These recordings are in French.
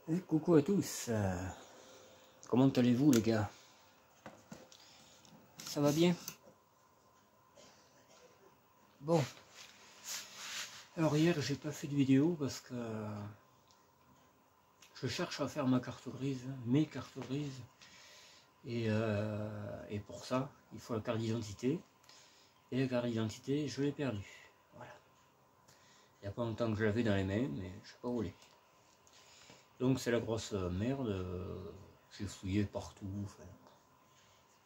Et coucou à tous, comment allez-vous les gars? Ça va bien? Bon, alors hier j'ai pas fait de vidéo parce que je cherche à faire ma carte grise, mes cartes grises, et pour ça il faut la carte d'identité, et la carte d'identité je l'ai perdue, voilà. Il n'y a pas longtemps que je l'avais dans les mains, mais je sais pas où elle est. Donc c'est la grosse merde, j'ai fouillé partout, enfin,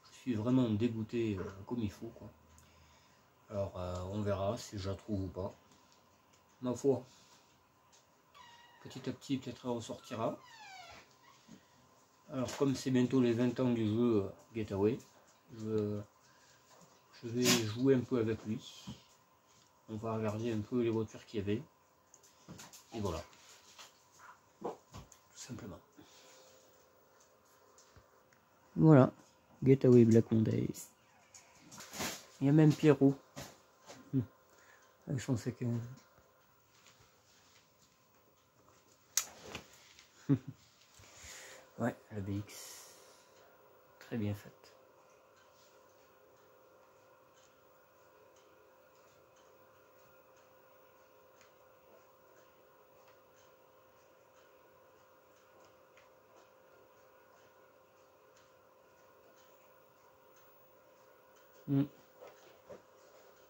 je suis vraiment dégoûté comme il faut quoi. Alors on verra si je la trouve ou pas. Ma foi, petit à petit peut-être elle ressortira. Alors comme c'est bientôt les 20 ans du jeu Getaway, je vais jouer un peu avec lui. On va regarder un peu les voitures qu'il y avait. Et voilà. Tout simplement. Voilà. Getaway Black Monday. Il y a même Pierrot. Avec son C15. Ouais, la BX. Très bien faite.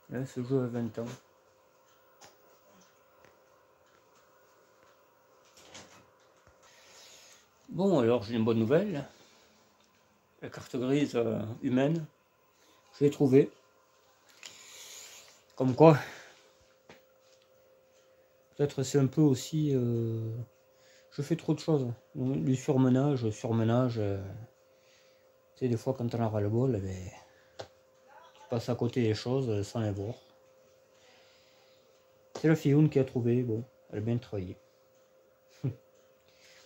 Là, ce jeu a 20 ans. Bon, alors j'ai une bonne nouvelle. La carte grise humaine, je l'ai trouvée. Comme quoi, peut-être c'est un peu aussi... je fais trop de choses. Du surmenage, tu sais, des fois quand on a ras le bol, tu passes à côté des choses sans les voir. C'est la Fioune qui a trouvé, bon, elle a bien travaillé.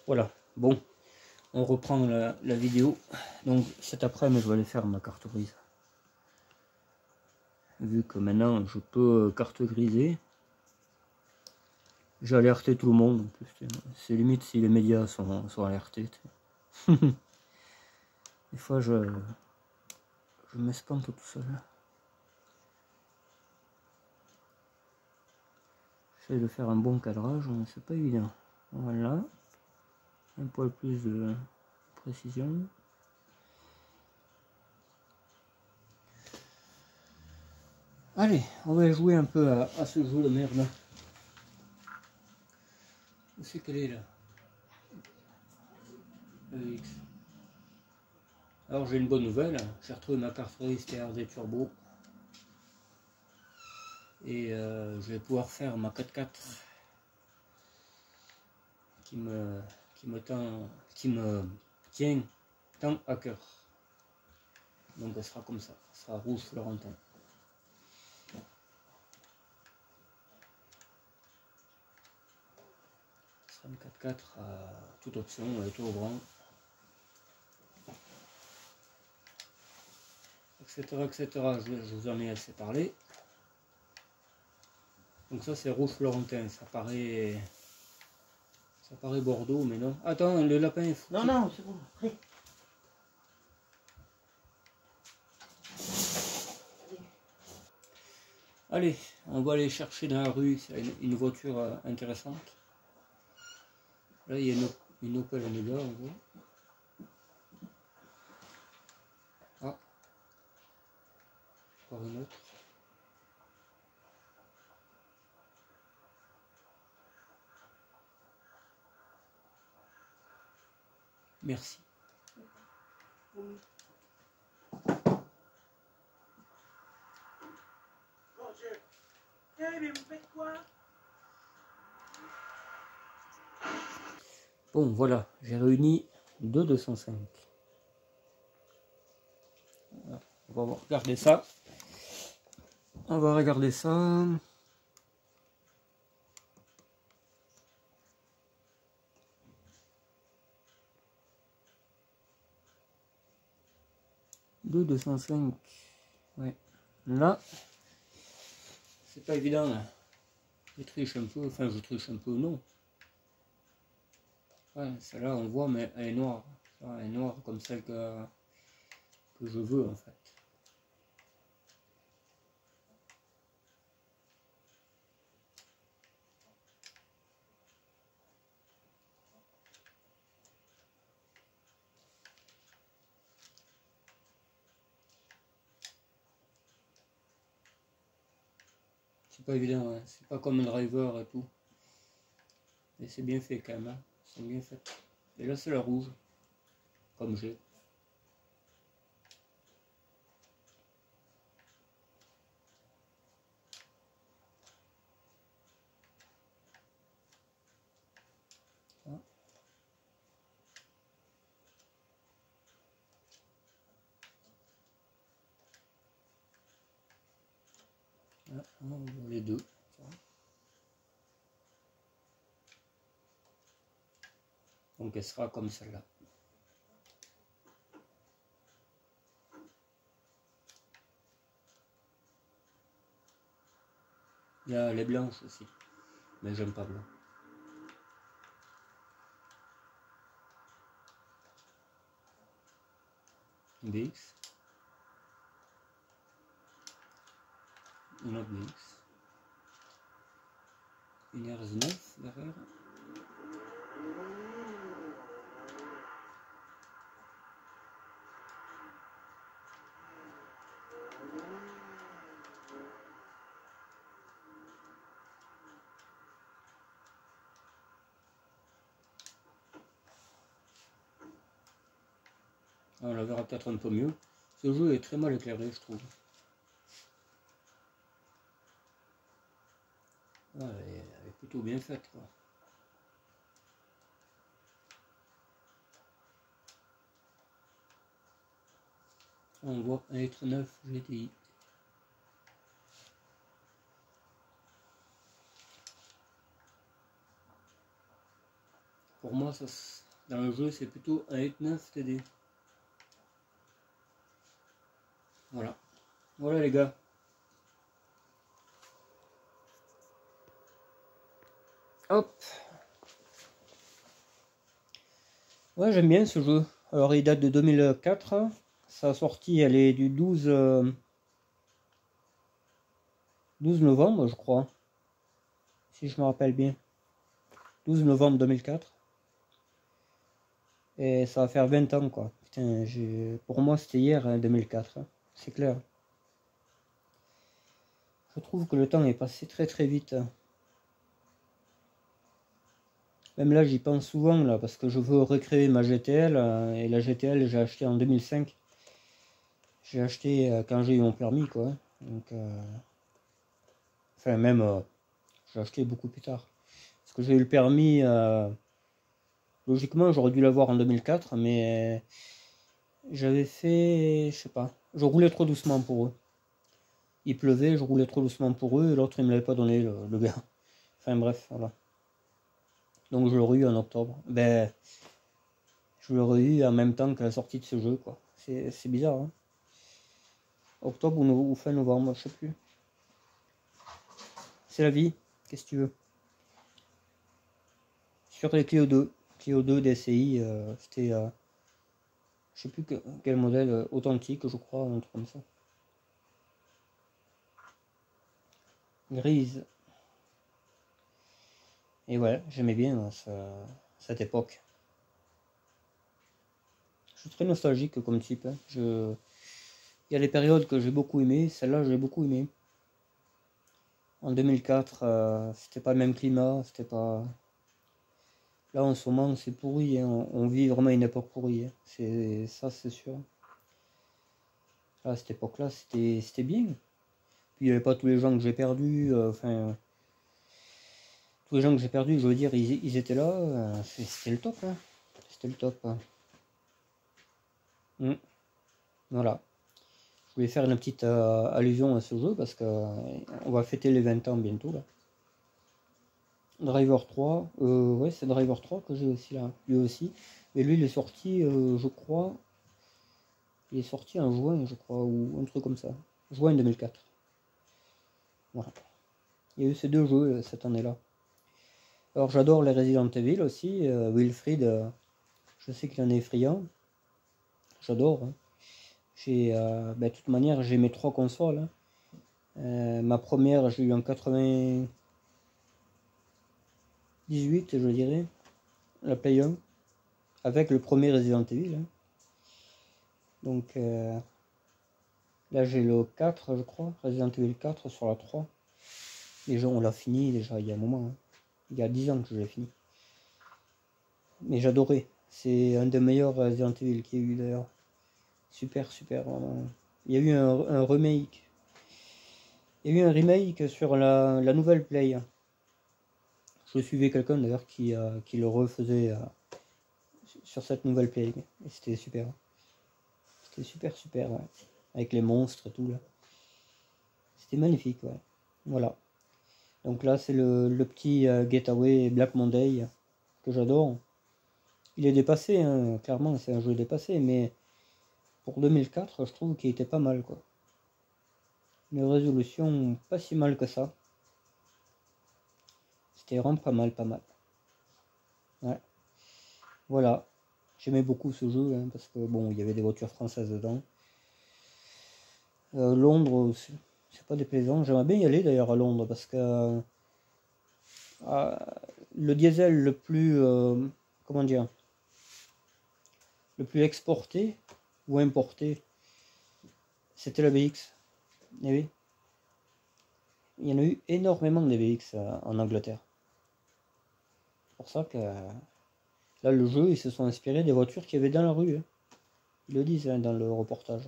Voilà, bon, on reprend la vidéo. Donc cet après-midi, je vais aller faire ma carte grise. Vu que maintenant je peux carte griser. J'ai alerté tout le monde. C'est limite si les médias sont alertés. Des fois je m'espante tout seul. J'essaie de faire un bon cadrage, c'est pas évident. Voilà. Un poil plus de précision. Allez, on va jouer un peu à ce jeu de merde. Où c'est qu'elle est là? X. Alors j'ai une bonne nouvelle, j'ai retrouvé ma carte grise TRD Turbo. Et je vais pouvoir faire ma 4x4 qui me tient tant à cœur. Donc elle sera comme ça, elle sera rouge Florentin. Ce sera une 4x4 à toute option, tout au grand, etc. etc. Je vous en ai assez parlé. Donc ça c'est rouge Florentin, ça paraît Bordeaux, mais non. Attends, le lapin est fou. Non, c'est bon, après. Allez, on va aller chercher dans la rue une voiture intéressante. Là, il y a une Opel Omega en gros. Ah, encore une autre. Merci. Mais vous faites quoi? Bon, voilà, j'ai réuni 205. Voilà, on va regarder ça. On va regarder ça. Deux 205. Ouais. Là, c'est pas évident là. Je triche un peu, enfin je triche un peu, non. Ouais, celle-là on voit, mais elle est noire. Elle est noire comme celle que je veux en fait. C'est pas évident, hein. C'est pas comme un driver et tout. Mais c'est bien fait quand même, hein. C'est bien fait. Et là c'est la rouge, comme j'ai. Ah, ah, on voit les deux. Donc elle sera comme celle-là. Il y a les blanches aussi, mais j'aime pas blanc. BX, une autre BX, une RS9 derrière. On la verra peut-être un peu mieux. Ce jeu est très mal éclairé, je trouve. Ouais, elle est plutôt bien faite, quoi. On voit un litre 9 GTI. Pour moi, ça, dans le jeu, c'est plutôt un litre 9 TD. Voilà. Voilà les gars. Hop. Ouais, j'aime bien ce jeu. Alors, il date de 2004. Sa sortie, elle est du 12 novembre, je crois. Si je me rappelle bien. 12 novembre 2004. Et ça va faire 20 ans, quoi. Putain, pour moi, c'était hier, hein, 2004. Hein. C'est clair. Je trouve que le temps est passé très très vite. Même là, j'y pense souvent, là, parce que je veux recréer ma GTL. Et la GTL, j'ai acheté en 2005. J'ai acheté quand j'ai eu mon permis, quoi. Donc, enfin, même, j'ai acheté beaucoup plus tard. Parce que j'ai eu le permis, logiquement, j'aurais dû l'avoir en 2004, mais j'avais fait, je sais pas, je roulais trop doucement pour eux. Il pleuvait, je roulais trop doucement pour eux, et l'autre, il me l'avait pas donné, le gars. Enfin, bref, voilà. Donc, je l'aurais eu en octobre. Ben, je l'aurais eu en même temps que la sortie de ce jeu, quoi. C'est bizarre, hein. Octobre ou fin novembre, je sais plus. C'est la vie, qu'est-ce que tu veux. Sur les Clio 2 DCI, c'était, je sais plus quel modèle, authentique, je crois, un truc comme ça. Grise. Et ouais, j'aimais bien cette époque. Je suis très nostalgique comme type. Hein. Il y a des périodes que j'ai beaucoup aimé, celle-là j'ai beaucoup aimé. En 2004, c'était pas le même climat, c'était pas. Là en ce moment c'est pourri, hein. On vit vraiment une époque pourrie. Hein. C'est ça c'est sûr. À cette époque-là c'était bien. Puis il n'y avait pas tous les gens que j'ai perdus, enfin tous les gens que j'ai perdus, je veux dire, ils étaient là, c'était le top. Hein. C'était le top. Hein. Voilà. Je voulais faire une petite allusion à ce jeu parce que on va fêter les 20 ans bientôt là. Driver 3, ouais c'est Driver 3 que j'ai aussi là, lui aussi. Et lui il est sorti, je crois, il est sorti en juin je crois, ou un truc comme ça. Juin 2004. Voilà. Il y a eu ces deux jeux cette année-là. Alors j'adore les Resident Evil aussi, Wilfried, je sais qu'il en est friand, j'adore. Hein. J'ai, de toute manière, j'ai mes 3 consoles. Hein. Ma première, j'ai eu en 98, je dirais, la Play 1, avec le premier Resident Evil. Hein. Donc là, j'ai le 4, je crois, Resident Evil 4 sur la 3. Déjà, on l'a fini déjà il y a un moment. Hein. Il y a 10 ans que je l'ai fini. Mais j'adorais. C'est un des meilleurs Resident Evil qu'il y a eu d'ailleurs. Super, super, vraiment. Il y a eu un remake. Il y a eu un remake sur la nouvelle Play. Je suivais quelqu'un d'ailleurs qui le refaisait sur cette nouvelle Play. Et c'était super. C'était super, super, ouais. Avec les monstres et tout là. C'était magnifique, ouais. Voilà. Donc là, c'est le petit Getaway Black Monday que j'adore. Il est dépassé, hein, clairement, c'est un jeu dépassé, mais pour 2004, je trouve qu'il était pas mal, quoi. Une résolution pas si mal que ça. C'était vraiment pas mal, pas mal. Ouais. Voilà. J'aimais beaucoup ce jeu, hein, parce que bon, il y avait des voitures françaises dedans. Londres, c'est pas déplaisant. J'aimerais bien y aller d'ailleurs à Londres, parce que le diesel le plus, comment dire, le plus exporté ou importé, c'était la BX. Et oui. Il y en a eu énormément de BX en Angleterre. C'est pour ça que là, le jeu, ils se sont inspirés des voitures qu'il y avait dans la rue. Hein. Ils le disent hein, dans le reportage.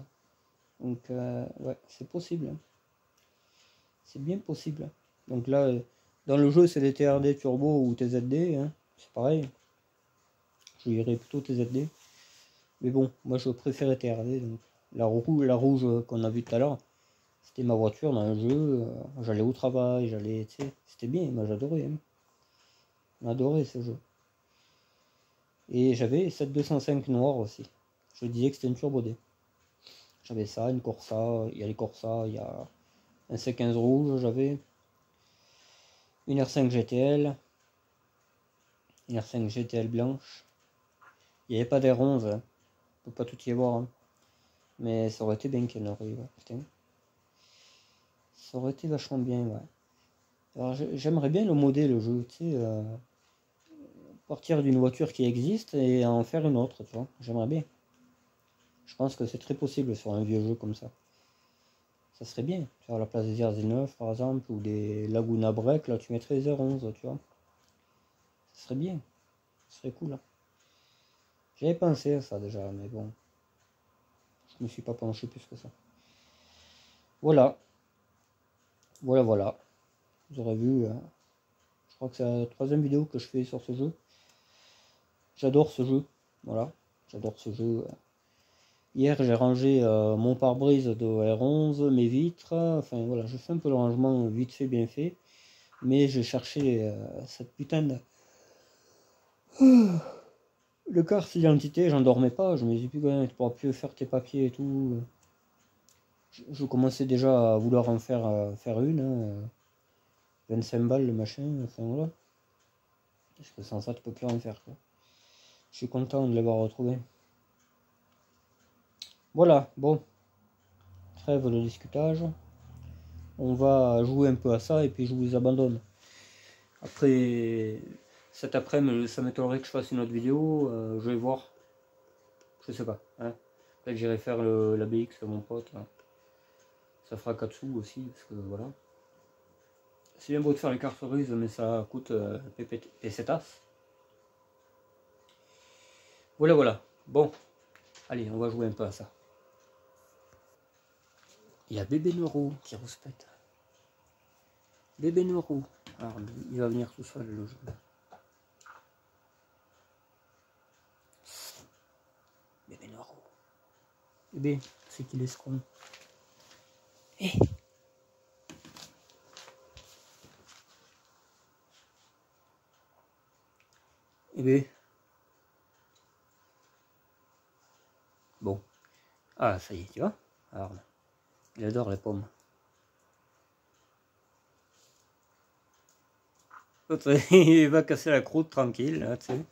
Donc, ouais, c'est possible. Hein. C'est bien possible. Donc là, dans le jeu, c'est des TRD Turbo ou TZD. Hein. C'est pareil. Je dirais plutôt TZD. Mais bon, moi, je préférais TRD. Donc, la rouge qu'on a vue tout à l'heure, c'était ma voiture dans le jeu. J'allais au travail, j'allais, tu sais, c'était bien. Moi, j'adorais. Hein. J'adorais ce jeu. Et j'avais cette 205 noire aussi. Je disais que c'était une Turbo D. J'avais ça, une Corsa, il y a les Corsa, il y a un C15 rouge, j'avais une R5 GTL, une R5 GTL blanche. Il n'y avait pas d'R11, hein. On peut pas tout y avoir. Hein. Mais ça aurait été bien qu'il y en aurait, ouais, putain. Ça aurait été vachement bien, ouais. Alors j'aimerais bien le modder le jeu, tu sais, partir d'une voiture qui existe et en faire une autre, tu vois. J'aimerais bien. Je pense que c'est très possible sur un vieux jeu comme ça. Ça serait bien. Faire la place des RZ9 par exemple, ou des Laguna Break, là tu mettrais les R11, tu vois. Ça serait bien. Ça serait cool. Hein. J'avais pensé à ça déjà, mais bon. Je me suis pas penché plus que ça. Voilà. Voilà, voilà. Vous aurez vu. Je crois que c'est la 3e vidéo que je fais sur ce jeu. J'adore ce jeu. Voilà. J'adore ce jeu. Hier, j'ai rangé mon pare-brise de R11, mes vitres. Enfin, voilà, je fais un peu le rangement vite fait, bien fait. Mais j'ai cherché cette putain de... Le carte d'identité, j'en dormais pas. Je me disais, putain, tu pourras plus faire tes papiers et tout. Je commençais déjà à vouloir en faire une. Hein. 25 balles le machin, enfin voilà. Parce que sans ça, tu peux plus en faire. Quoi. Je suis content de l'avoir retrouvé. Voilà, bon. Trêve de discutage. On va jouer un peu à ça et puis je vous abandonne. Après, cet après-midi, ça m'étonnerait que je fasse une autre vidéo. Je vais voir. Je sais pas. Hein. Peut-être que j'irai faire la BX de mon pote. Là. Ça fera 4 sous aussi, parce que voilà. C'est bien beau de faire les cartes cerises, mais ça coûte pesetas. Voilà, voilà. Bon, allez, on va jouer un peu à ça. Il y a bébé Neuro qui rouspète. Bébé Neuro. Alors, il va venir tout seul le jeu. Bébé Neuro. Bébé, c'est qu'il est ce con. Eh Bébé. Bon. Ah, ça y est, tu vois. Alors, il adore les pommes. Il va casser la croûte tranquille, là, tu sais.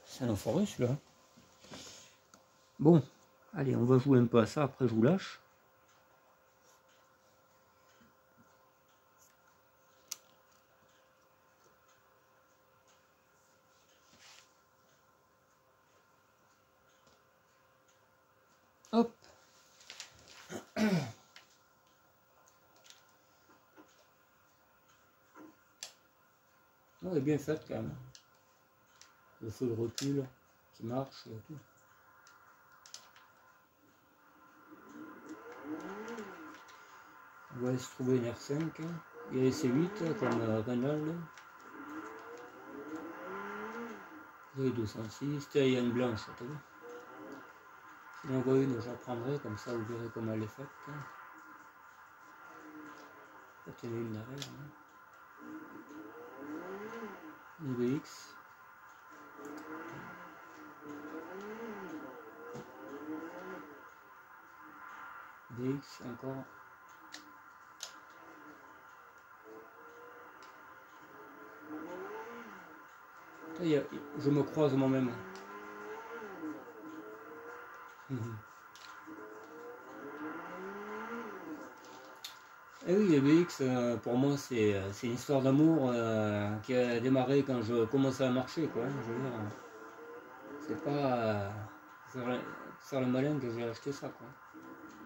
C'est un enfoiré celui-là. Bon, allez, on va jouer un peu à ça, après je vous lâche. Hop. Elle est bien faite quand même. Le feu de recul qui marche et tout. On va se trouver une R5. Il y a les C8 comme Renault. Il y a 206. Il y a une blanche, t'as vu. Si j'en vois une, j'apprendrai, comme ça vous verrez comment elle est faite. Il y en a une derrière. Une BX. BX encore. Je me croise moi-même. Et oui, les BX, pour moi, c'est une histoire d'amour qui a démarré quand je commençais à marcher, quoi. Je veux dire, c'est pas faire le malin que j'ai acheté ça, quoi.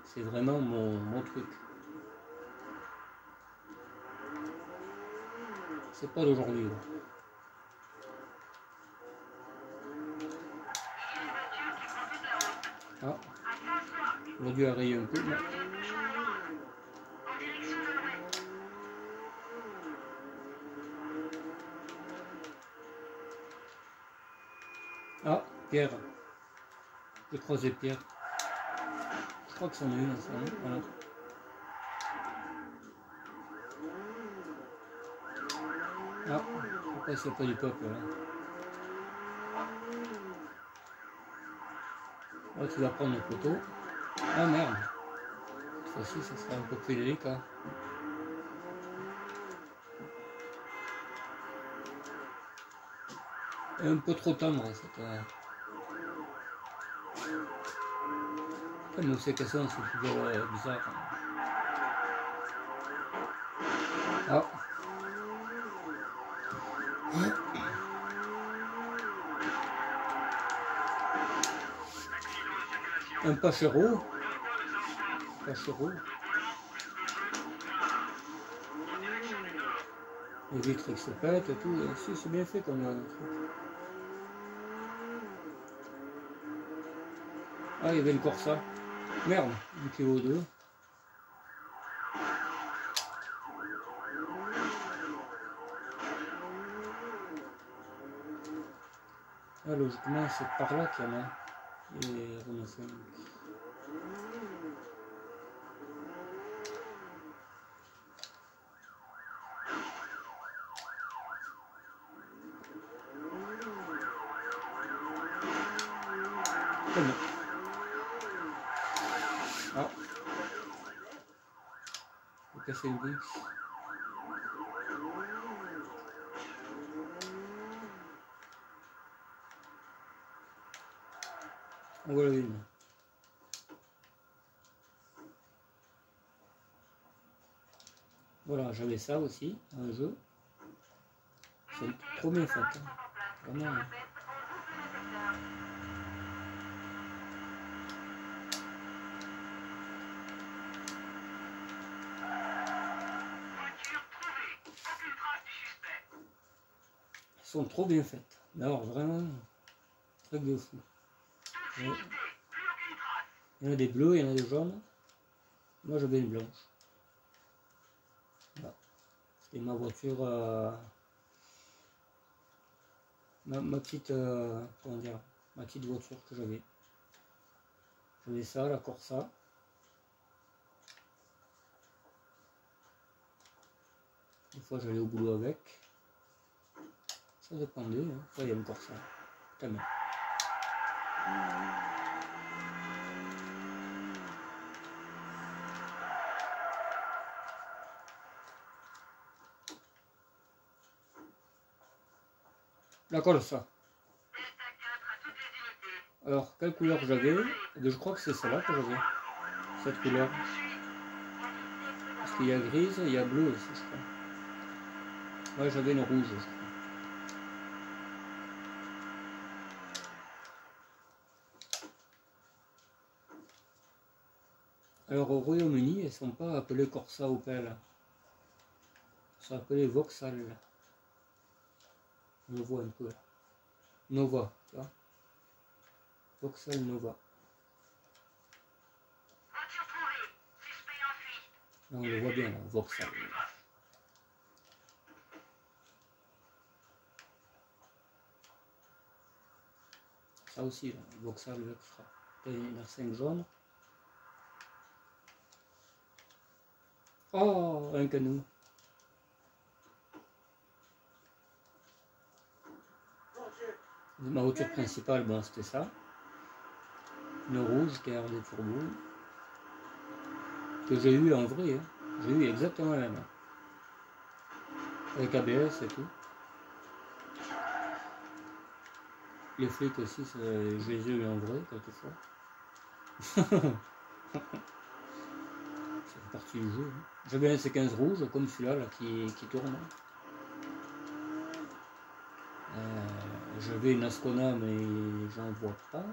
C'est vraiment mon truc. C'est pas d'aujourd'hui. Ah, j'aurais dû arrayer un peu. Mais... Ah, Pierre. J'ai croisé Pierre. Je crois que c'en est une, ça. Voilà. Ah, pourquoi s'il n'y a pas du peuple là? Là, tu vas prendre une photo. Ah merde. Cette fois-ci, ça sera un peu plus délicat. Et un peu trop tendre, cette... Comme ces cassons, c'est toujours bizarre. Ah. Un Pachero. Pachero. Les vitres qui se pètent et tout. Si, c'est bien fait comme truc. Ah, il y avait une Corsa. Merde, 1,2 kg. Ah, logiquement, c'est par là qu'il y en a. Et Renault 5. Comment? Ah. J'ai cassé une BX. En voilà une. Voilà, j'avais ça aussi, un jeu. C'est trop bien fait. Hein. Vraiment. Elles sont trop bien faites. Alors vraiment, truc de fou. Il y en a des bleus, il y en a des jaunes. Moi j'avais une blanche. Voilà. C'était ma voiture, ma petite, comment dire, ma petite voiture que j'avais. J'avais ça, la Corsa. Des fois j'allais au boulot avec. Ça dépendait, hein. Ça, il y a une Corsa. Tellement. La Corsa. Alors, quelle couleur j'avais? Je crois que c'est celle-là que j'avais. Cette couleur. Parce qu'il y a grise et il y a bleu aussi, je crois. Ouais, j'avais une rouge, je crois. Alors, au Royaume-Uni, elles ne sont pas appelées Corsa Opel. Elles sont appelées Vauxhall. On le voit un peu là. Nova, tu vois. Vauxhall Nova. Là, on le voit bien, là, Vauxhall. Ça aussi, là, Vauxhall Vectra. Il y en a 5 jaunes. Oh, un canot. Ma voiture principale, bon, c'était ça. Une rouge qui a des turbos. Que j'ai eu en vrai. Hein. J'ai eu exactement la même. Avec ABS et tout. Les flics aussi, je les ai eu en vrai, quelquefois. C'est partie du jeu. Hein. J'avais un C15 rouge, comme celui-là là, qui tourne. J'avais une Ascona, mais j'en vois pas.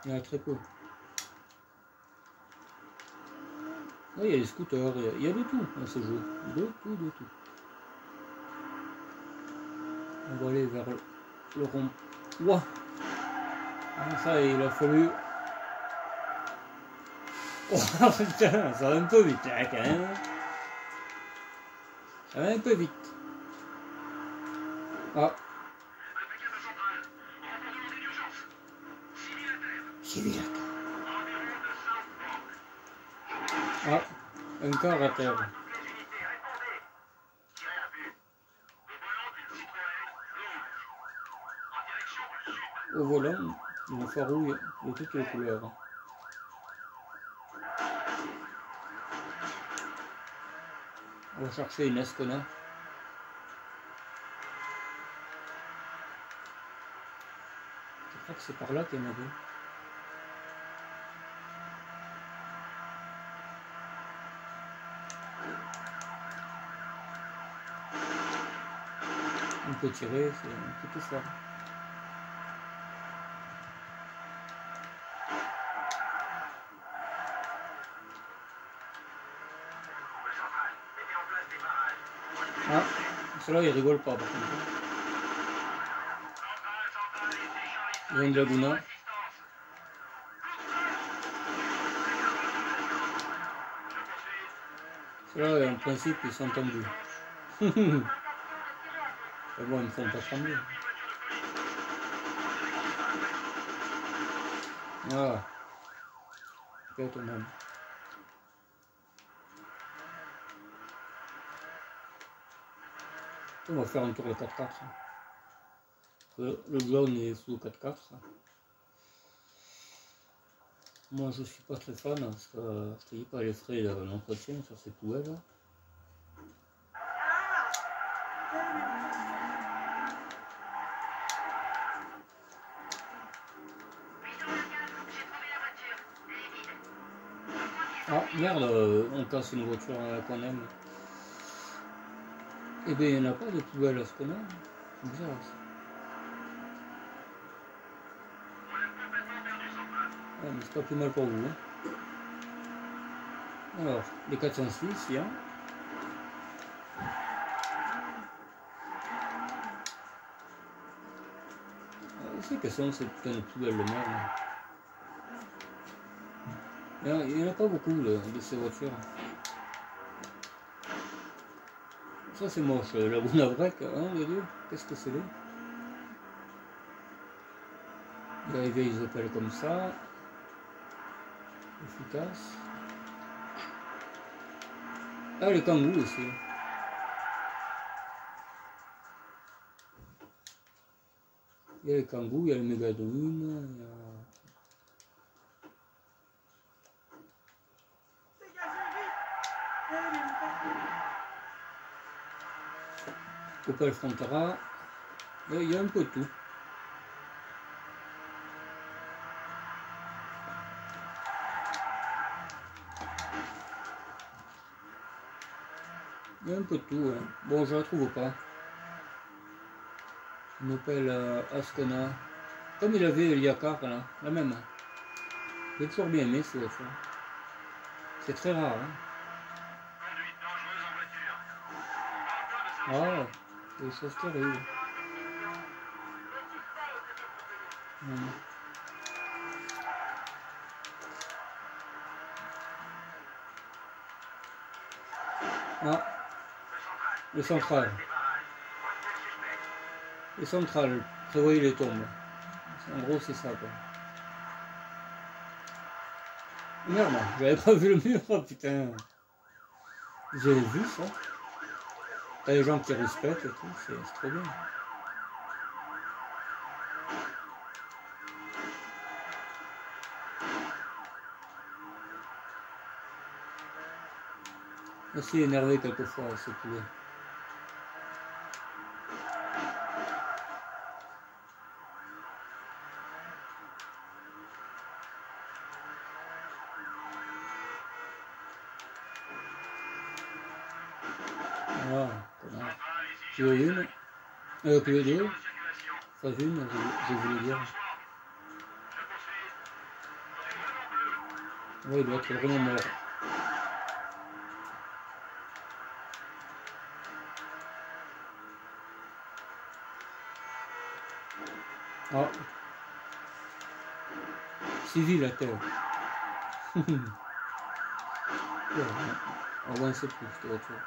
Il y en a très peu. Là, il y a des scooters, il y a de tout dans ce jeu. De tout, de tout. On va aller vers le rond. Ouah! Ça, il a fallu. Oh putain, ça va un peu vite là, quand même. Ça va un peu vite. Ah. Civil. Ah, un car à terre. Au volant, une farouille de toutes les couleurs. On va chercher une Ascona. Je crois que c'est par là qu'il y en avait. On peut tirer, on peut tout faire. Ah, celui-là il rigole pas par contre. Il y a une Laguna. Ceux-là, en principe, ils sont tendus. Mais bon, ils ne font pas trembler. Ah, c'est autonome. On va faire un tour de 4x4. Le jaune est sous 4x4. Moi je suis pas très fan parce que je te dis pas les frais d'entretien sur ces poubelles. Ah merde, on casse une voiture qu'on aime. Eh bien il n'y en a pas de poubelles à ce qu'on a. C'est bizarre ça. Ouais, mais c'est pas plus mal pour vous. Hein. Alors, les 406, il y a. C'est que sont ces putains de poubelles de merde. Il n'y en a pas beaucoup de ces voitures. Ça c'est moche, la Laguna Break, hein les deux. Qu'est-ce que c'est là? Il y a les vieilles Opel comme ça. Efficace. Ah les Kangoo aussi. Il y a les Kangoo, il y a les Megadone, il y a... Opel Frontera. Il y a un peu de tout. Il y a un peu de tout, ouais. Bon, je la trouve pas. Une Opel Ascona. Comme il avait il y a car, là, la même. J'ai toujours bien aimé ce voiture. C'est très rare. Hein. Ah, des choses terribles. Ah, le central. Le central, prévoyez les tombes. En gros, c'est ça, quoi. Merde, j'avais pas vu le mur, oh, putain. Vous avez vu ça? T'as des gens qui respectent et tout, c'est trop bien. Aussi énervé quelquefois, ce poulet. Voilà, comment. Tu veux une? Tu veux deux? Pas une, je voulais dire. Oui, il doit être vraiment mort. Ah. Civil la terre. On va un peu plus, cette voiture.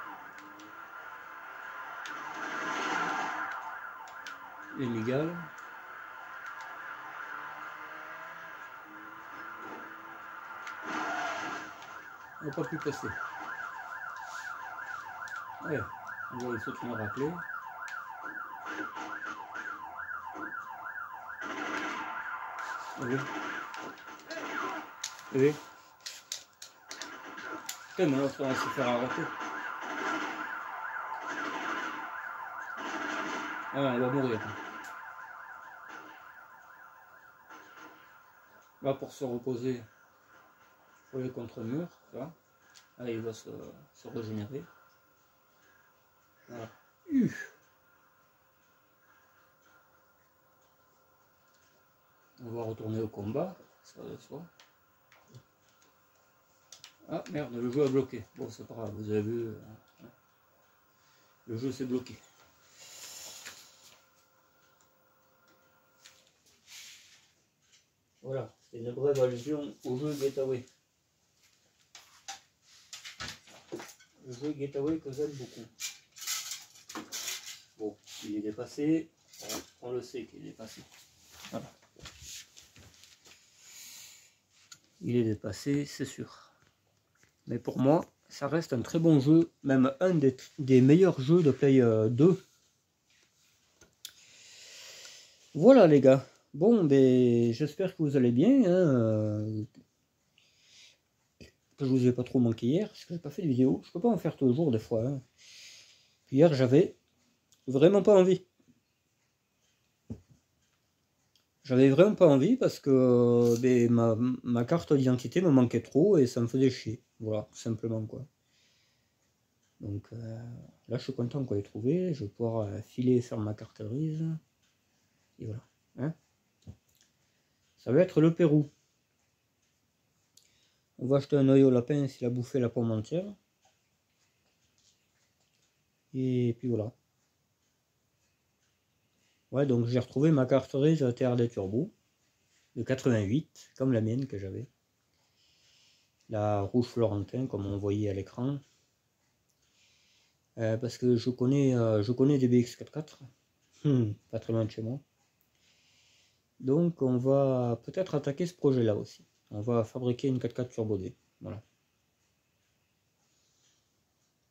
Les migales. On n'a pas pu passer. Ouais, il faut qu'il me rappelle. Oui. Oui. Putain, mais là, on va se faire arrêter. Ah, on va mourir. Là, pour se reposer, il faut aller contre le mur, tu vois. Là, il va se régénérer. Voilà. On va retourner au combat, ça va de soi. Ah merde, le jeu a bloqué. Bon, c'est pas grave, vous avez vu. Le jeu s'est bloqué. Voilà, c'est une brève allusion au jeu Getaway. Le jeu Getaway que j'aime beaucoup. Bon, il est dépassé. On le sait qu'il est dépassé. Voilà. Il est dépassé, c'est sûr. Mais pour moi, ça reste un très bon jeu, même un des meilleurs jeux de Play 2. Voilà les gars. Bon, ben, j'espère que vous allez bien. Hein, que je vous ai pas trop manqué hier, parce que j'ai pas fait de vidéo. Je peux pas en faire tous les jours des fois. Hein. Puis hier, j'avais vraiment pas envie. J'avais vraiment pas envie parce que ben, ma carte d'identité me manquait trop et ça me faisait chier. Voilà, tout simplement quoi. Donc là, je suis content qu'on l'ait trouvé. Je vais pouvoir filer sur ma carte grise. Et voilà. Hein, ça va être le Pérou. On va acheter un œil au lapin s'il a bouffé la pomme entière. Et puis voilà. Ouais, donc j'ai retrouvé ma carte grise TRD Turbo de 88, comme la mienne que j'avais. La rouge Florentin, comme on voyait à l'écran. Parce que je connais des BX44, pas très loin de chez moi. Donc on va peut-être attaquer ce projet-là aussi. On va fabriquer une 4x4 Turbo D. Voilà.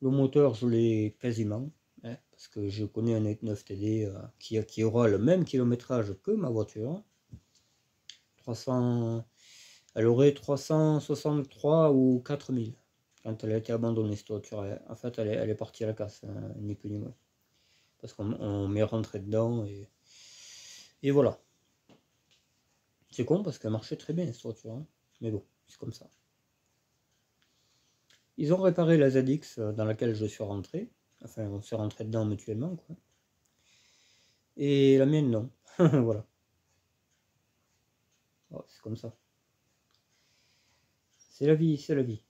Le moteur, je l'ai quasiment, hein, parce que je connais un 9 TD qui aura le même kilométrage que ma voiture. 300, elle aurait 363 ou 4000 quand elle a été abandonnée cette voiture. En fait, elle est partie à la casse, hein, ni plus ni moins. parce qu'on m'est rentré dedans, et voilà. C'est con parce qu'elle marchait très bien cette voiture, hein. Mais bon, c'est comme ça. Ils ont réparé la ZX dans laquelle je suis rentré, enfin on s'est rentré dedans mutuellement, quoi. Et la mienne non, voilà. Oh, c'est comme ça. C'est la vie, c'est la vie.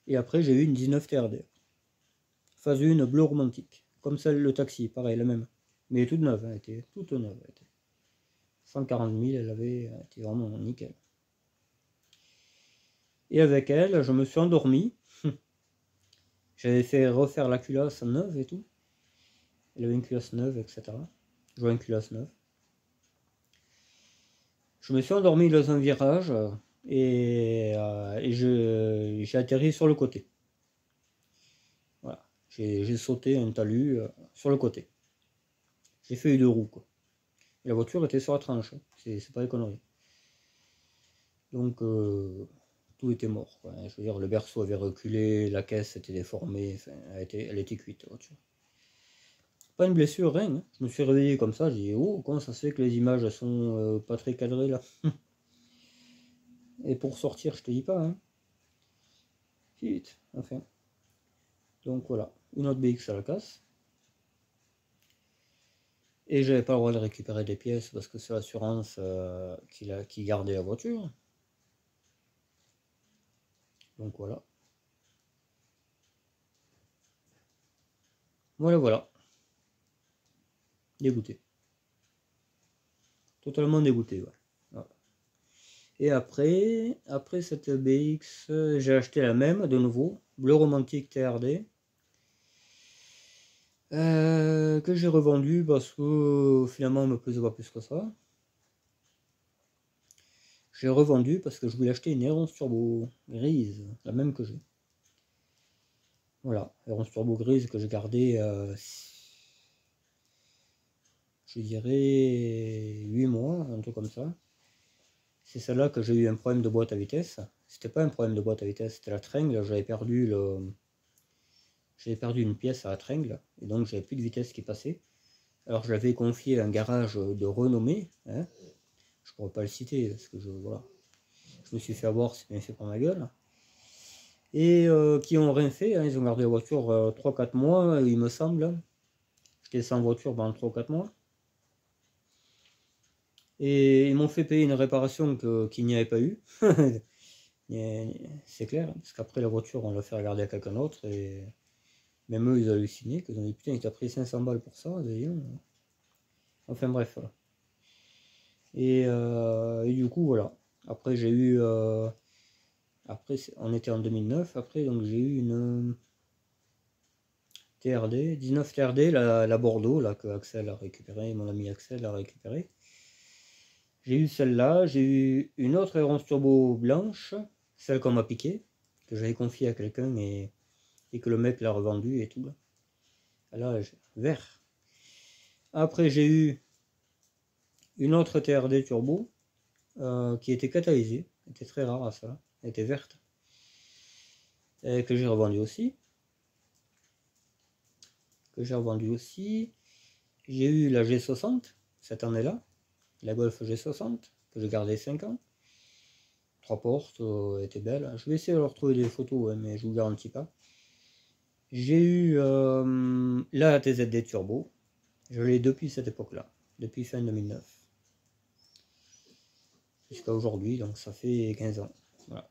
Et après j'ai eu une 19 TRD. Phase 1 bleu romantique. Comme celle le taxi, pareil, la même. Mais toute neuve, elle était toute neuve. Elle était 140 000, elle était vraiment nickel. Et avec elle, je me suis endormi. J'avais fait refaire la culasse neuve et tout. Elle avait une culasse neuve, etc. Je vois une culasse neuve. Je me suis endormi dans un virage et j'ai atterri sur le côté. Voilà. J'ai sauté un talus sur le côté. J'ai fait deux roues, quoi. Et la voiture était sur la tranche. C'est pas des conneries. Donc tout était mort, quoi. Je veux dire, le berceau avait reculé, la caisse était déformée, enfin, elle était cuite, la voiture. Pas une blessure, rien, hein. Je me suis réveillé comme ça, j'ai dit, oh, comment ça se fait que les images sont pas très cadrées là. Et pour sortir, je te dis pas, hein. Vite, enfin. Donc voilà, une autre BX à la casse. Et j'avais pas le droit de récupérer des pièces parce que c'est l'assurance qui gardait la voiture. Donc voilà. Voilà. Dégoûté. Totalement dégoûté, ouais. Voilà. Et après cette BX, j'ai acheté la même de nouveau, bleu romantique TRD. Que j'ai revendu parce que finalement elle me plaisait pas plus que ça. J'ai revendu parce que je voulais acheter une Aeron Turbo grise, la même que j'ai. Voilà, Aeron Turbo grise que j'ai gardée, je dirais 8 mois, un truc comme ça. C'est celle-là que j'ai eu un problème de boîte à vitesse. C'était pas un problème de boîte à vitesse, c'était la tringle. J'avais perdu une pièce à la tringle et donc j'avais plus de vitesse qui passait. Alors je l'avais confié à un garage de renommée, hein. Je pourrais pas le citer parce que voilà, je me suis fait avoir, c'est bien fait pour ma gueule. Et qui ont rien fait, hein. Ils ont gardé la voiture 3-4 mois, il me semble. J'étais sans voiture pendant 3-4 mois. Et ils m'ont fait payer une réparation qu'il n'y avait pas eu. C'est clair, parce qu'après la voiture, on l'a fait regarder à quelqu'un d'autre. Et même eux, ils ont halluciné, qu'ils ont dit putain, il t'a pris 500 balles pour ça. Enfin bref, voilà. Et du coup, voilà. Après, j'ai eu. Après, on était en 2009. Après, donc j'ai eu une TRD, 19 TRD, la Bordeaux, là, que Axel a récupéré, mon ami Axel a récupéré. J'ai eu celle-là. J'ai eu une autre Aeron Turbo blanche, celle qu'on m'a piquée, que j'avais confiée à quelqu'un et que le mec l'a revendue et tout. Là, vert. Après, j'ai eu une autre TRD turbo qui était catalysée. Elle était très rare à ça. Elle était verte. Et que j'ai revendue aussi. J'ai eu la G60 cette année-là. La Golf G60 que j'ai gardé 5 ans. 3 portes, était belle. Je vais essayer de leur trouver des photos, hein, mais je vous garantis pas. J'ai eu la TZD Turbo. Je l'ai depuis cette époque-là, depuis fin 2009. Jusqu'à aujourd'hui, donc ça fait 15 ans. Voilà.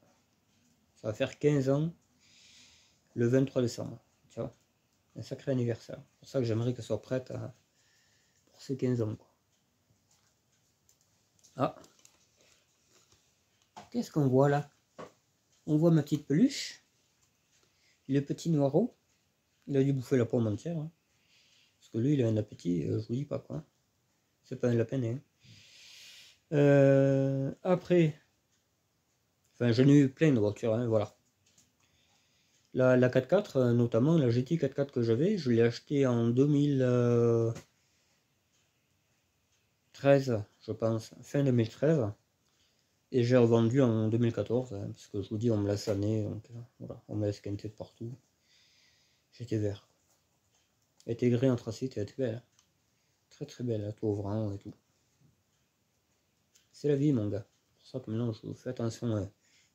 Ça va faire 15 ans le 23 décembre. Tu vois, un sacré anniversaire. C'est pour ça que j'aimerais qu'elle soit prête pour ces 15 ans, quoi. Ah, qu'est-ce qu'on voit là? On voit ma petite peluche. Le petit Noiro. Il a dû bouffer la pomme entière. Hein. Parce que lui, il a un appétit, je vous dis pas quoi. C'est pas un lapin, hein. Après, enfin, j'en ai eu plein de voitures, hein, voilà. La 4x4, notamment la GT 4x4 que j'avais, je l'ai acheté en 2013, je pense, fin 2013. Et j'ai revendu en 2014, hein, parce que je vous dis, on me l'a sané, donc voilà, on me l'a esquinté de partout. J'étais vert. intégrée anthracite, elle est belle. Très très belle, tout ouvrant et tout. C'est la vie, mon gars. C'est pour ça que maintenant je fais attention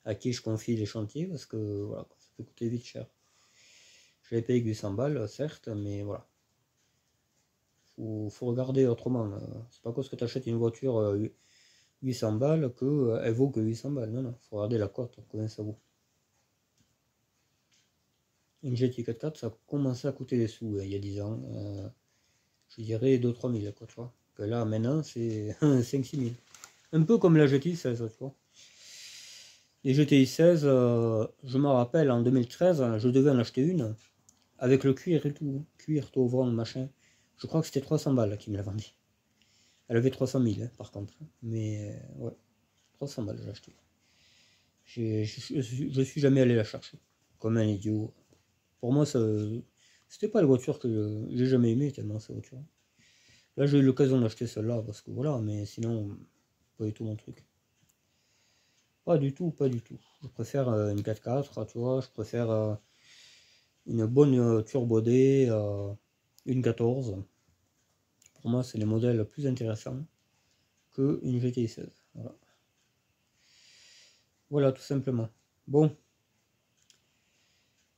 à qui je confie les chantiers, parce que voilà, ça peut coûter vite cher. Je l'ai payé 800 balles, certes, mais voilà. Faut regarder autrement. C'est pas parce que tu achètes une voiture 800 balles qu'elle vaut que 800 balles. Non, non, faut regarder la cote, combien ça vaut. Une GT 4x4, ça a commencé à coûter des sous il y a 10 ans. Je dirais 2-3 000, quoi, tu vois. Que là, maintenant, c'est 5-6 000. Un peu comme la GTI 16, tu vois. Les GTI 16, je me rappelle, en 2013, je devais en acheter une, avec le cuir et tout, cuir, tout ouvrant, machin. Je crois que c'était 300 balles qui me l'a vendu. Elle avait 300 000, hein, par contre. Mais, ouais, 300 balles, j'ai acheté. Je suis jamais allé la chercher, comme un idiot. Pour moi, c'était pas la voiture que j'ai jamais aimé tellement cette voiture. Là, j'ai eu l'occasion d'acheter celle-là parce que voilà, mais sinon, pas du tout mon truc. Pas du tout, pas du tout. Je préfère une 4x4, tu vois, je préfère une bonne Turbo D, une 14. Pour moi, c'est les modèles plus intéressants que une GTI 16. Voilà. Voilà, tout simplement. Bon.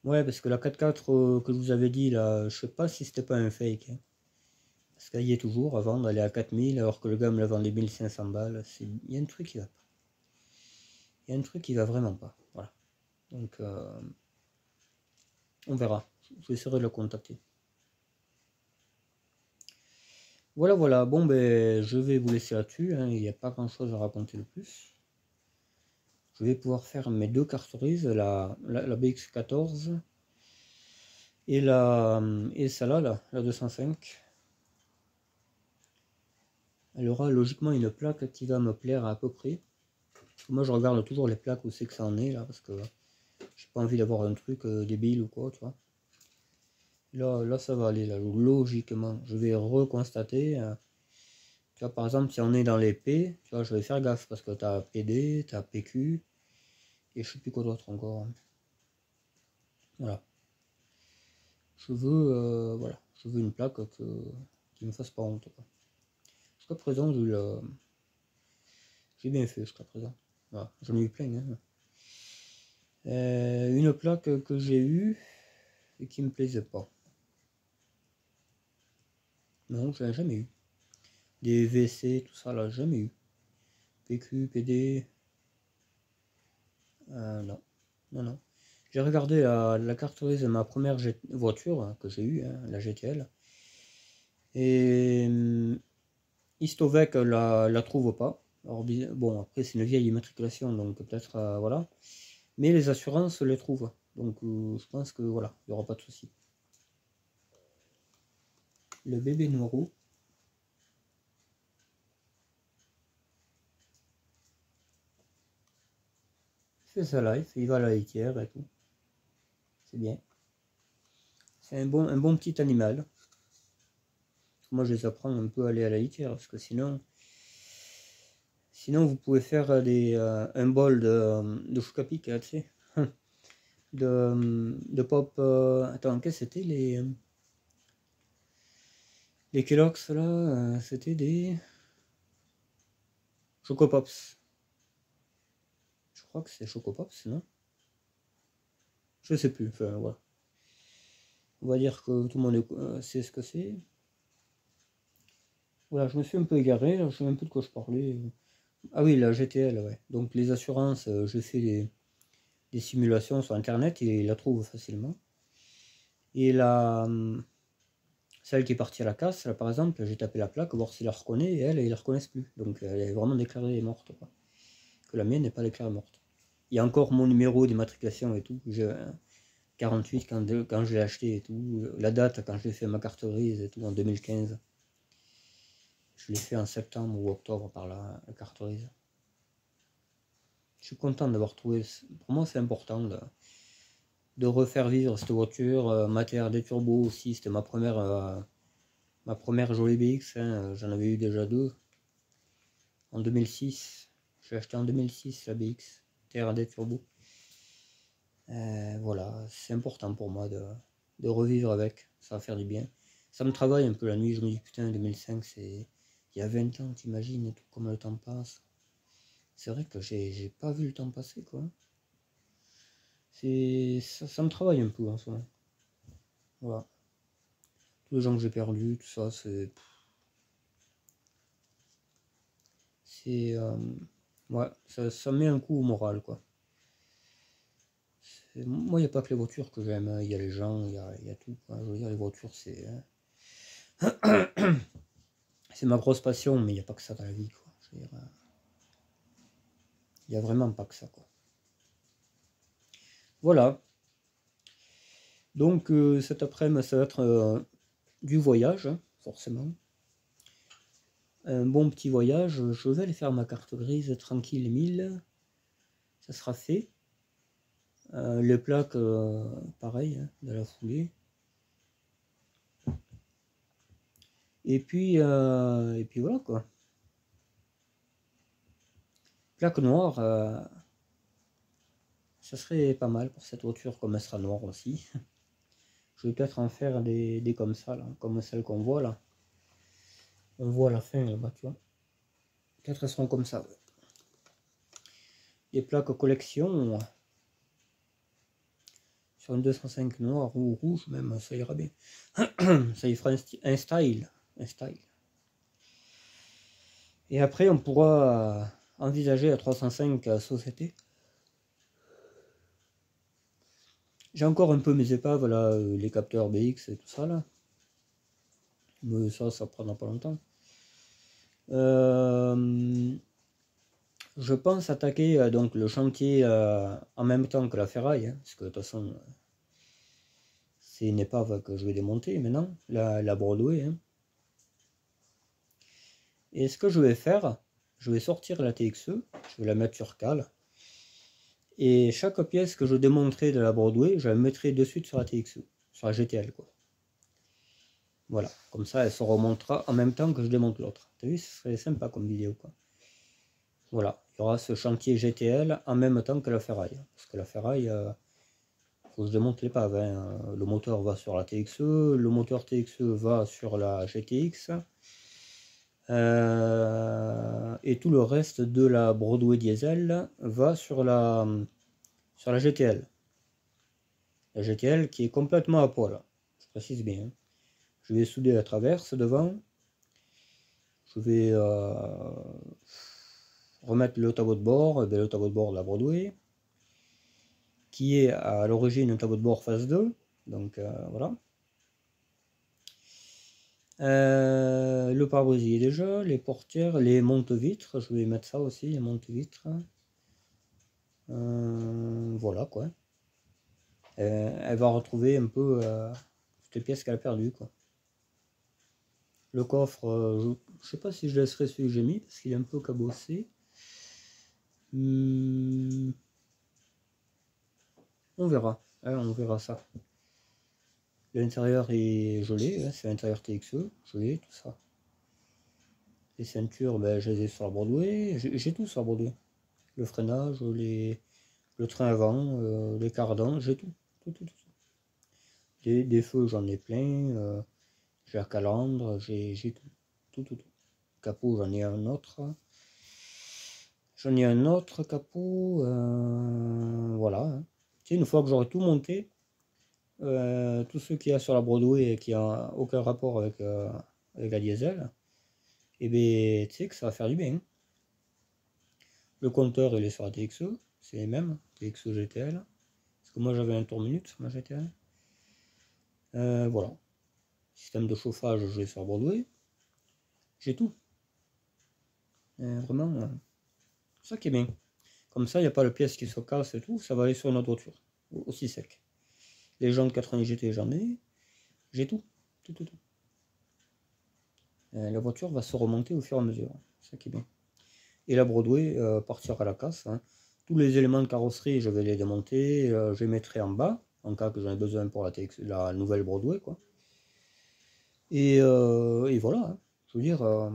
Ouais, parce que la 4x4 que je vous avais dit, là, je sais pas si c'était pas un fake. Hein. Parce qu'elle y est toujours à vendre, elle est à 4000, alors que le gars me la vendait 1500 balles. Il y a un truc qui va pas. Il y a un truc qui va vraiment pas. Voilà. Donc, on verra. J'essaierai de le contacter. Voilà, voilà. Bon, ben, je vais vous laisser là-dessus. Hein. Il n'y a pas grand-chose à raconter de plus. Je vais pouvoir faire mes deux cartouches, la BX14 et celle-là, la 205. Elle aura logiquement une plaque qui va me plaire à peu près. Moi, je regarde toujours les plaques où c'est que ça en est, là, parce que j'ai pas envie d'avoir un truc débile ou quoi, tu vois. Là, ça va aller, là, logiquement. Je vais reconstater. Tu vois, par exemple, si on est dans les P, tu vois, je vais faire gaffe, parce que tu as PD, tu as PQ, et je sais plus quoi d'autre encore. Voilà. Voilà. Je veux une plaque qui me fasse pas honte. Jusqu'à présent, j'ai bien fait jusqu'à présent. Voilà. J'en ai eu plein. Hein. Une plaque que j'ai eue et qui me plaisait pas. Non, je l'ai jamais eu. Des VC, tout ça, là, jamais eu. PQ, PD. Non. Non, non. J'ai regardé la carte grise de ma première voiture hein, que j'ai eue, hein, la GTL. Et Istovec la trouve pas. Alors, bon, après, c'est une vieille immatriculation, donc peut-être, voilà. Mais les assurances les trouvent. Donc, je pense que, voilà, il n'y aura pas de souci. Le bébé noirou. Il fait sa life, il va à la litière et tout. C'est bien. C'est un bon petit animal. Moi, je les apprends un peu à aller à la litière, parce que sinon vous pouvez faire un bol de choucapic, tu sais. De pop. Attends, qu'est-ce que c'était les Kellogg's là? C'était des Chocopops. Je crois que c'est Chocopops, non? Je sais plus. Enfin, voilà. On va dire que tout le monde sait ce que c'est. Voilà, je me suis un peu égaré, là, je sais même plus de quoi je parlais. Ah oui, la GTL, ouais. Donc les assurances, je fais des simulations sur internet et la trouve facilement. Et celle qui est partie à la casse, là, par exemple, j'ai tapé la plaque, voir s'il la reconnaît, et elle, ils la reconnaissent plus. Donc elle est vraiment déclarée morte. Quoi. Que la mienne n'est pas déclarée morte. Il y a encore mon numéro d'immatriculation et tout. J'ai 48 quand je l'ai acheté et tout. La date quand j'ai fait ma carte grise et tout en 2015. Je l'ai fait en septembre ou octobre par là, la carte grise. Je suis content d'avoir trouvé. Pour moi, c'est important de refaire vivre cette voiture. Ma TRD Turbo aussi, c'était ma première jolie BX. Hein. J'en avais eu déjà deux. En 2006. Je l'ai acheté en 2006 la BX TRD Turbo. Voilà, c'est important pour moi de revivre avec. Ça va faire du bien. Ça me travaille un peu la nuit, je me dis putain 2005 c'est il y a 20 ans, t'imagines et tout comme le temps passe. C'est vrai que j'ai pas vu le temps passer quoi. Ça me travaille un peu en ce moment. Voilà. Tous les gens que j'ai perdus, tout ça, ouais, ça met un coup au moral quoi. Moi il n'y a pas que les voitures que j'aime, hein. Il y a les gens, il y a tout quoi. Je veux dire les voitures c'est c'est ma grosse passion, mais il n'y a pas que ça dans la vie quoi. Je veux dire, il n'y a vraiment pas que ça quoi. Voilà. Donc cet après-midi ça va être du voyage, hein, forcément. Un bon petit voyage. Je vais aller faire ma carte grise tranquille 1000. Ça sera fait. Les plaques, pareil, hein, de la foulée. Et puis voilà quoi. Plaque noire, ça serait pas mal pour cette voiture comme elle sera noire aussi. Je vais peut-être en faire des comme ça, là, comme celle qu'on voit là. On voit à la fin là-bas, tu vois. Peut-être elles seront comme ça. Ouais. Les plaques collection. Sur une 205 noire ou rouge même, ça ira bien. Ça y fera un style. Et après, on pourra envisager la 305 société. J'ai encore un peu mes épaves, là, les capteurs BX et tout ça, là. Mais ça prendra pas longtemps. Je pense attaquer donc le chantier en même temps que la ferraille, hein, parce que de toute façon, c'est une épave que je vais démonter maintenant, la Broadway. Hein. Et ce que je vais faire, je vais sortir la TXE, je vais la mettre sur cale. Et chaque pièce que je démonterai de la Broadway, je la mettrai de suite sur la TXE, sur la GTL quoi. Voilà, comme ça elle se remontera en même temps que je démonte l'autre. T'as vu, ce serait sympa comme vidéo quoi. Voilà, il y aura ce chantier GTL en même temps que la ferraille. Parce que la ferraille, faut que je démonte l'épave. Hein. Le moteur va sur la TXE, le moteur TXE va sur la GTX. Et tout le reste de la Broadway diesel va sur la GTL. La GTL qui est complètement à poil, je précise bien. Hein. Je vais souder la traverse devant. Je vais remettre le tableau de bord, le tableau de bord de la Broadway, qui est à l'origine un tableau de bord phase 2. Donc voilà. Le pare-brise est déjà, les portières, les monte-vitres, je vais mettre ça aussi, les monte-vitres. Voilà quoi. Elle va retrouver un peu toutes les pièces qu'elle a perdues quoi. Le coffre, je sais pas si je laisserai celui que j'ai mis parce qu'il est un peu cabossé. On verra, hein, on verra ça. L'intérieur est gelé, hein, c'est l'intérieur TXE, gelé, tout ça. Les ceintures, ben, je les ai sur la Broadway, j'ai tout sur la Broadway. Le freinage, le train avant, les cardans, j'ai tout. Des feux, j'en ai plein, j'ai la calandre, j'ai tout. Capot, j'en ai un autre. J'en ai un autre capot, voilà. Hein. Une fois que j'aurai tout monté, tout ce qu'il y a sur la Broadway et qui n'a aucun rapport avec la diesel, et bien tu sais que ça va faire du bien. Le compteur il est sur la TXE, c'est les mêmes, TXE GTL. Parce que moi j'avais un tour minute sur ma GTL. Voilà. Système de chauffage, je l'ai sur la Broadway. J'ai tout. Vraiment, c'est ça qui est bien. Comme ça, il n'y a pas le pièce qui se casse et tout, ça va aller sur une autre voiture. Aussi sec. Les jantes 90 GT, j'en ai. J'ai tout. La voiture va se remonter au fur et à mesure. C'est ça qui est bien. Et la Broadway partira à la casse. Hein. Tous les éléments de carrosserie, je vais les démonter. Je les mettrai en bas, en cas que j'en ai besoin pour la nouvelle Broadway. Quoi. Et voilà. Hein. Je veux dire,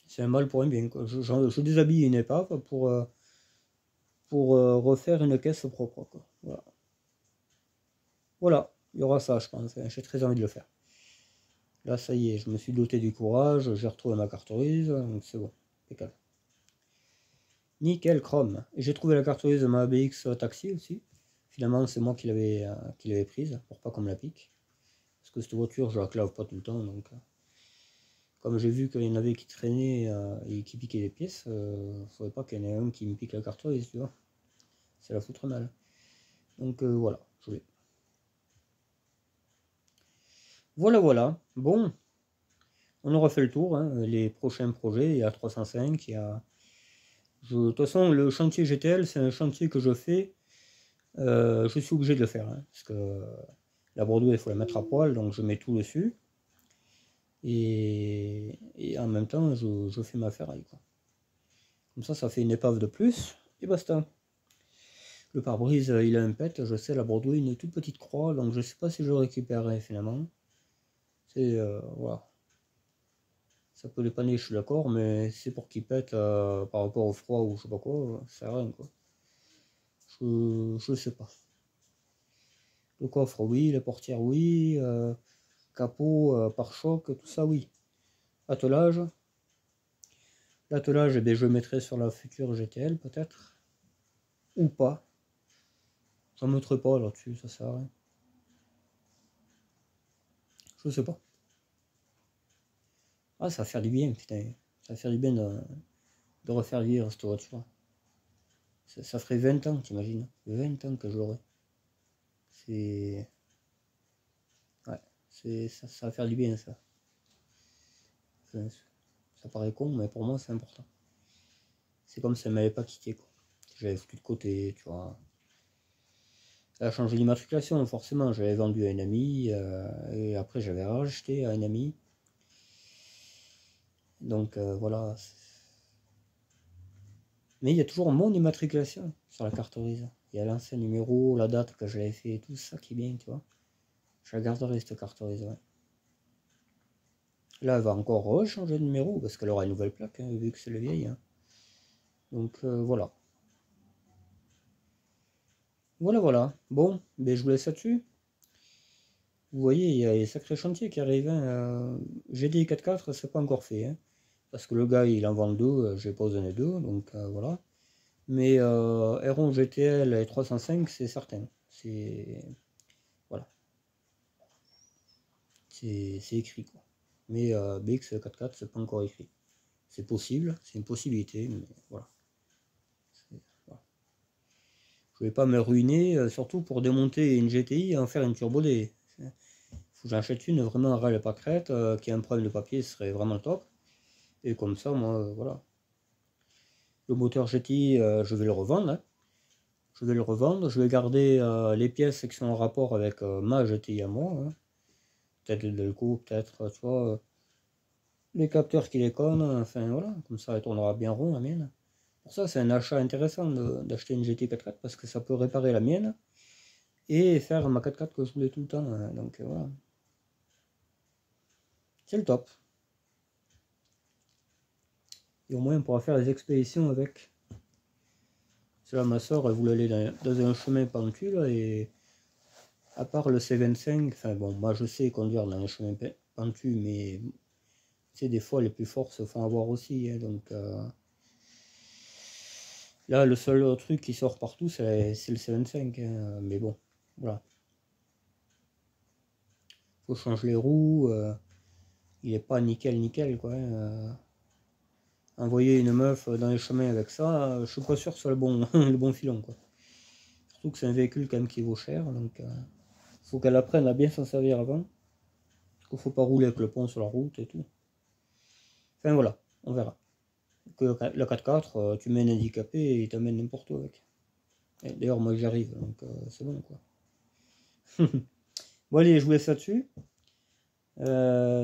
c'est un mal pour un bien. Quoi. Je déshabille une épave pour refaire une caisse propre. Quoi. Voilà. Il y aura ça, je pense. J'ai très envie de le faire. Là, ça y est, je me suis doté du courage, j'ai retrouvé ma carte grise, donc c'est bon, impeccable. Nickel chrome. Et j'ai trouvé la carte grise de ma ABX Taxi aussi. Finalement, c'est moi qui l'avais prise, pour pas qu'on me la pique. Parce que cette voiture, je la clave pas tout le temps, donc... Comme j'ai vu qu'il y en avait qui traînaient et qui piquaient les pièces, faudrait pas qu'il y en ait un qui me pique la carte grise, tu vois. C'est la foutre mal. Donc voilà, je l'ai. Voilà. Bon, on aura fait le tour, hein. Les prochains projets, il y a 305, il y a... De toute façon, le chantier GTL, c'est un chantier que je fais, je suis obligé de le faire, hein, parce que la broderie, il faut la mettre à poil, donc je mets tout dessus. Et en même temps, je fais ma ferraille, quoi. Comme ça fait une épave de plus, et basta. Le pare-brise, il a un pet, je sais, la Broadway, une toute petite croix, donc je sais pas si je le récupérerai finalement. C'est, voilà. Ça peut dépanner, je suis d'accord, mais c'est pour qu'il pète par rapport au froid ou je sais pas quoi, ça sert à rien, quoi. Je sais pas. Le coffre, oui, la portière, oui, capot, pare-choc, tout ça, oui. Attelage. L'attelage, eh bien, je le mettrai sur la future GTL, peut-être. Ou pas. J'en mettrai pas là-dessus, ça sert à rien. Je sais pas. Ah, ça va faire du bien, putain. Ça va faire du bien de refaire vivre cette voiture. Ça ferait 20 ans, t'imagines? 20 ans que je l'aurais. C'est... Ouais, ça va faire du bien, ça. Enfin, ça paraît con, mais pour moi, c'est important. C'est comme si ça m'avait pas quitté, quoi. J'avais foutu de côté, tu vois. Elle a changé d'immatriculation, forcément. J'avais vendu à un ami, et après, j'avais racheté à un ami. Donc, voilà. Mais il y a toujours mon immatriculation sur la carte grise. Il y a l'ancien numéro, la date que je l'avais fait, tout ça qui est bien, tu vois. Je la garderai cette carte grise, ouais. Là, elle va encore rechanger de numéro parce qu'elle aura une nouvelle plaque, hein, vu que c'est le vieil, hein. Donc voilà. Voilà. Bon, ben, je vous laisse là-dessus. Vous voyez, il y a des sacrés chantiers qui arrivent, hein. GDI 4x4, c'est pas encore fait, hein, parce que le gars, il en vend deux, j'ai pas besoin des deux, donc voilà. Mais R11 GTL et 305, c'est certain. C'est... Voilà. C'est écrit, quoi. Mais BX 4x4, c'est pas encore écrit. C'est possible, c'est une possibilité, mais voilà. Voilà. Je vais pas me ruiner, surtout pour démonter une GTI et en faire une turbo D. Faut que j'achète une vraiment à râle pâquerette, qui a un problème de papier, ce serait vraiment top. Et comme ça, moi, voilà. Le moteur GTI, je vais le revendre, hein. Je vais le revendre, je vais garder les pièces qui sont en rapport avec ma GTI à moi, hein. Peut-être le Delco, peut-être, tu vois, les capteurs qui déconnent, enfin voilà, comme ça elle tournera bien rond la mienne. Pour ça, c'est un achat intéressant d'acheter une GT 4x4 parce que ça peut réparer la mienne et faire ma 4x4 que je voulais tout le temps, hein. Donc voilà. C'est le top. Et au moins on pourra faire des expéditions avec. C'est là ma soeur, elle voulait aller dans un chemin pentu là, et à part le C25, enfin bon, moi je sais conduire dans un chemin pentu, mais tu sais, des fois les plus forts se font avoir aussi, hein, donc là le seul truc qui sort partout c'est le C25, hein, mais bon, voilà. Faut changer les roues, il est pas nickel quoi, hein. Envoyer une meuf dans les chemins avec ça, je suis pas sûr que ce soit le bon, le bon filon, quoi. Surtout que c'est un véhicule quand même qui vaut cher, donc faut qu'elle apprenne à bien s'en servir avant. Parce qu'il faut pas rouler avec le pont sur la route et tout. Enfin voilà, on verra. Que le 4x4, tu mets un handicapé et il t'amène n'importe où avec. D'ailleurs moi j'y arrive, donc c'est bon quoi. Bon allez, je vous laisse là-dessus.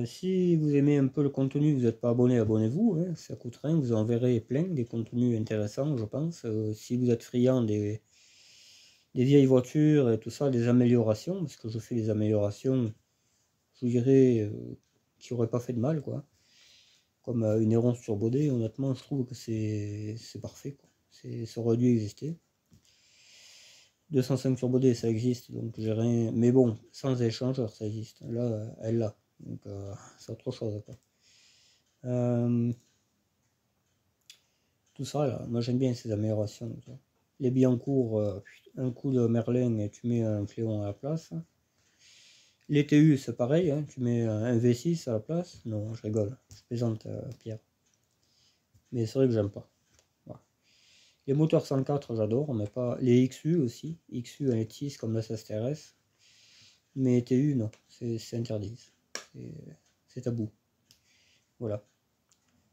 Si vous aimez un peu le contenu, vous n'êtes pas abonné, abonnez-vous, hein, ça coûte rien, vous en verrez plein, des contenus intéressants je pense. Si vous êtes friand des vieilles voitures et tout ça, des améliorations, parce que je fais des améliorations, je dirais, qui n'auraient pas fait de mal, quoi. Comme une Héron Turbo D, honnêtement je trouve que c'est parfait, quoi. Ça aurait dû exister. 205 Turbo D ça existe, donc j'ai rien, mais bon, sans échangeur ça existe, là elle l'a. Donc c'est autre chose, quoi. Tout ça là, moi j'aime bien ces améliorations. Les Billancourt, un coup de Merlin et tu mets un Cléon à la place. Les TU c'est pareil, hein, tu mets un V6 à la place. Non, je rigole, je plaisante, Pierre. Mais c'est vrai que j'aime pas. Voilà. Les moteurs 104 j'adore, mais pas les XU aussi. XU un 6 comme la STRS. Mais TU non, c'est interdit. C'est tabou. Voilà.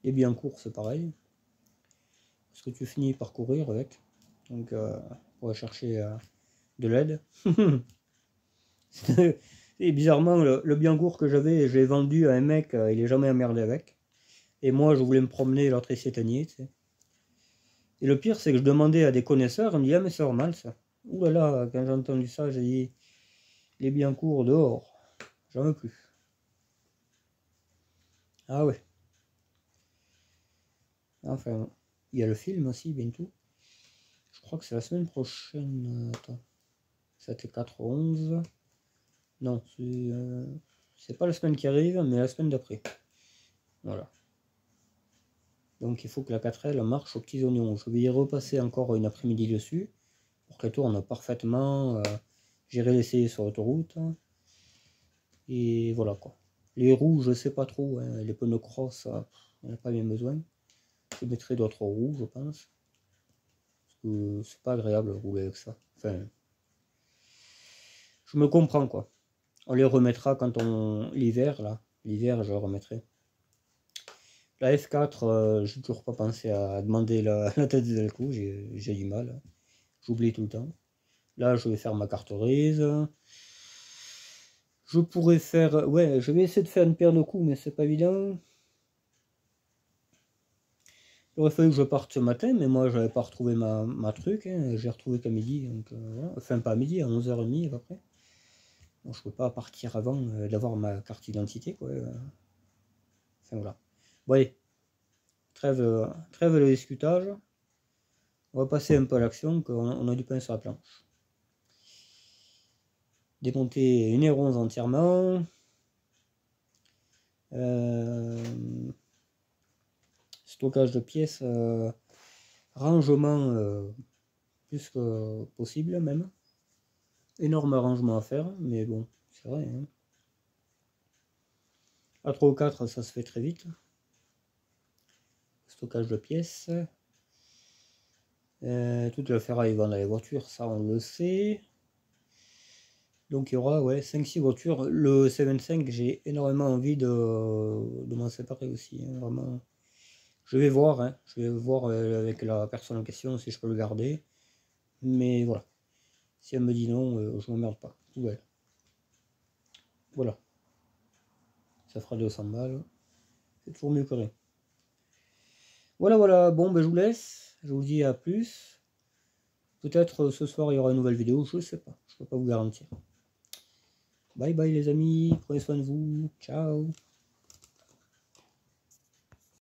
Les Billancourt c'est pareil. Parce que tu finis par courir avec. Donc pour aller chercher de l'aide. Et bizarrement, le Billancourt que j'avais, je l'ai vendu à un mec, il est jamais emmerdé avec. Et moi, je voulais me promener, l'autre il s'éteignait, tu sais. Et le pire, c'est que je demandais à des connaisseurs, ils me disaient, ah mais c'est normal ça. Ouh là là, quand j'ai entendu ça, j'ai dit, les Billancourt dehors, j'en veux plus. Ah ouais. Enfin, il y a le film aussi, bientôt. Je crois que c'est la semaine prochaine. Attends. C'était 4-11. Non, c'est pas la semaine qui arrive, mais la semaine d'après. Voilà. Donc il faut que la 4L marche aux petits oignons. Je vais y repasser encore une après-midi dessus pour qu'elle tourne parfaitement. J'irai l'essayer sur l'autoroute. Et voilà quoi. Les roues, je sais pas trop. Hein. Les pneus cross, on n'a pas bien besoin. Je mettrai d'autres roues, je pense. Parce que c'est pas agréable de rouler avec ça. Enfin, je me comprends quoi. On les remettra quand on... l'hiver là. L'hiver, je les remettrai. La F4, j'ai toujours pas pensé à demander la tête des Delco, j'ai du mal. J'oublie tout le temps. Là, je vais faire ma carte grise. Je pourrais faire... Ouais, je vais essayer de faire une paire de coups, mais c'est pas évident. Il aurait fallu que je parte ce matin, mais moi, j'avais pas retrouvé ma truc. Hein. J'ai retrouvé qu'à midi. Donc, voilà. Enfin, pas à midi, à 11h30 à peu près. Donc, je peux pas partir avant d'avoir ma carte d'identité, quoi. Enfin, voilà. Bon, allez. Trêve le discutage. On va passer un peu à l'action, qu'on a du pain sur la planche. Démonter une héronze entièrement. Stockage de pièces, rangement plus que possible même. Énorme rangement à faire, mais bon, c'est vrai. Hein. À 3 ou 4, ça se fait très vite. Stockage de pièces. Toute la ferraille va dans les voitures, ça on le sait. Donc il y aura 5-6 voitures. Le C25, j'ai énormément envie de m'en séparer aussi. Hein, vraiment. Je vais voir, hein, avec la personne en question si je peux le garder. Mais voilà. Si elle me dit non, je m'emmerde pas. Poubelle. Voilà. Ça fera 200 balles. C'est toujours mieux que rien. Voilà. Bon, ben je vous laisse. Je vous dis à plus. Peut-être ce soir il y aura une nouvelle vidéo. Je sais pas. Je peux pas vous garantir. Bye bye les amis. Prenez soin de vous. Ciao.